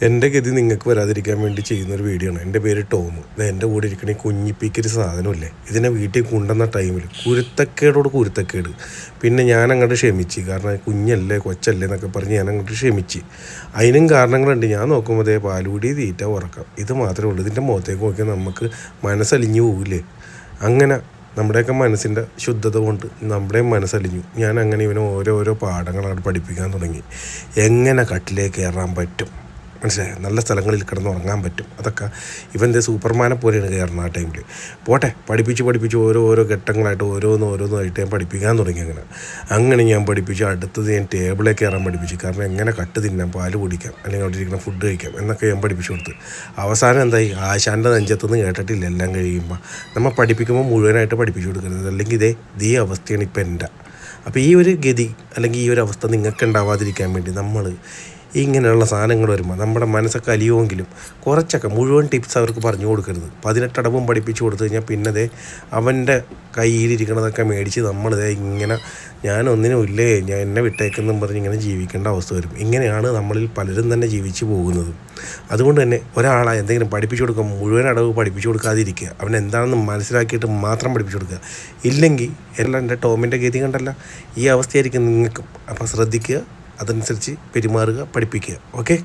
എൻ്റെ ഗതി നിങ്ങൾക്ക് വരാതിരിക്കാൻ വേണ്ടി ചെയ്യുന്നൊരു വീഡിയോ ആണ്. എൻ്റെ പേര് ടോം. എൻ്റെ കൂടെ ഇരിക്കണ ഈ കുഞ്ഞിപ്പിക്കൊരു സാധനമില്ലേ, ഇതിനെ വീട്ടിൽ കൊണ്ടുവന്ന ടൈമിൽ കുരുത്തക്കേടോട് കുരുത്തക്കേട്. പിന്നെ ഞാൻ അങ്ങോട്ട് ക്ഷമിച്ച്, കാരണം കുഞ്ഞല്ലേ കൊച്ചല്ലേ എന്നൊക്കെ പറഞ്ഞ് ഞാൻ അങ്ങോട്ട് ക്ഷമിച്ച്. അതിനും കാരണങ്ങളുണ്ട്. ഞാൻ നോക്കുമ്പോൾ അതേ പാലുകൂടി തീറ്റ ഉറക്കാം, ഇത് മാത്രമേ ഉള്ളൂ. ഇതിൻ്റെ മുഖത്തേക്ക് നോക്കിയാൽ നമുക്ക് മനസ്സലിഞ്ഞു പോകില്ലേ. അങ്ങനെ നമ്മുടെയൊക്കെ മനസ്സിൻ്റെ ശുദ്ധത കൊണ്ട് നമ്മുടെ മനസ്സലിഞ്ഞു. ഞാൻ അങ്ങനെ ഇവനെ ഓരോരോ പാഠങ്ങളാണ് പഠിപ്പിക്കാൻ തുടങ്ങി. എങ്ങനെ കട്ടിലേക്ക് കയറാൻ പറ്റും, മനസ്സിലായി, നല്ല സ്ഥലങ്ങളിൽ കിടന്ന് ഉറങ്ങാൻ പറ്റും. അതൊക്കെ ഇവൻ്റെ സൂപ്പർമാനെ പോലെയാണ് കയറുന്ന ആ ടൈമിൽ. പോട്ടെ, പഠിപ്പിച്ച് ഓരോ ഘട്ടങ്ങളായിട്ട് ഓരോന്നായിട്ട് ഞാൻ പഠിപ്പിക്കാൻ തുടങ്ങി. അങ്ങനെ ഞാൻ പഠിപ്പിച്ചു. അടുത്തത് ഞാൻ ടേബിളിലേക്ക് കയറാൻ പഠിപ്പിച്ചു. കാരണം എങ്ങനെ കട്ട് തിന്നാം, പാല് കുടിക്കാം, അല്ലെങ്കിൽ അവിടെ ഇരിക്കുന്ന ഫുഡ് കഴിക്കാം എന്നൊക്കെ ഞാൻ പഠിപ്പിച്ചു കൊടുത്ത്. അവസാനം എന്തായി, ആശാൻ്റെ നെഞ്ചത്തൊന്നും കേട്ടിട്ടില്ല. എല്ലാം കഴിയുമ്പോൾ നമ്മൾ പഠിപ്പിക്കുമ്പോൾ മുഴുവനായിട്ട് പഠിപ്പിച്ചു കൊടുക്കരുത്, അല്ലെങ്കിൽ ഇതേ അവസ്ഥയാണ് ഇപ്പം എൻ്റെ. അപ്പോൾ ഈ ഒരു ഗതി അല്ലെങ്കിൽ ഈ ഒരു അവസ്ഥ നിങ്ങൾക്ക് ഉണ്ടാവാതിരിക്കാൻ വേണ്ടി നമ്മൾ ഇങ്ങനെയുള്ള സാധനങ്ങൾ വരുമ്പോൾ നമ്മുടെ മനസ്സൊക്കെ അലിയുമെങ്കിലും കുറച്ചൊക്കെ മുഴുവൻ ടിപ്സ് അവർക്ക് പറഞ്ഞു കൊടുക്കരുത്. 18 അടവും പഠിപ്പിച്ചു കൊടുത്തു കഴിഞ്ഞാൽ പിന്നെ അവൻ്റെ കയ്യിലിരിക്കണതൊക്കെ മേടിച്ച് നമ്മളിതേ ഇങ്ങനെ ഞാനൊന്നിനും ഇല്ലേ, ഞാൻ എന്നെ വിട്ടേക്കെന്നും പറഞ്ഞ് ഇങ്ങനെ ജീവിക്കേണ്ട അവസ്ഥ വരും. ഇങ്ങനെയാണ് നമ്മളിൽ പലരും തന്നെ ജീവിച്ചു പോകുന്നത്. അതുകൊണ്ട് തന്നെ ഒരാളെ എന്തെങ്കിലും പഠിപ്പിച്ചു കൊടുക്കുക, മുഴുവൻ അടവ് പഠിപ്പിച്ചു കൊടുക്കാതിരിക്കുക. അവൻ എന്താണെന്ന് മനസ്സിലാക്കിയിട്ട് മാത്രം പഠിപ്പിച്ചു കൊടുക്കുക. ഇല്ലെങ്കിൽ എല്ലാം എൻ്റെ ടോമിൻ്റെ ഗതി കണ്ടല്ല ഈ അവസ്ഥയായിരിക്കും നിങ്ങൾക്കും. അപ്പോൾ ശ്രദ്ധിക്കുക, അതനുസരിച്ച് പെരുമാറുക, പഠിപ്പിക്കുക. ഓക്കെ.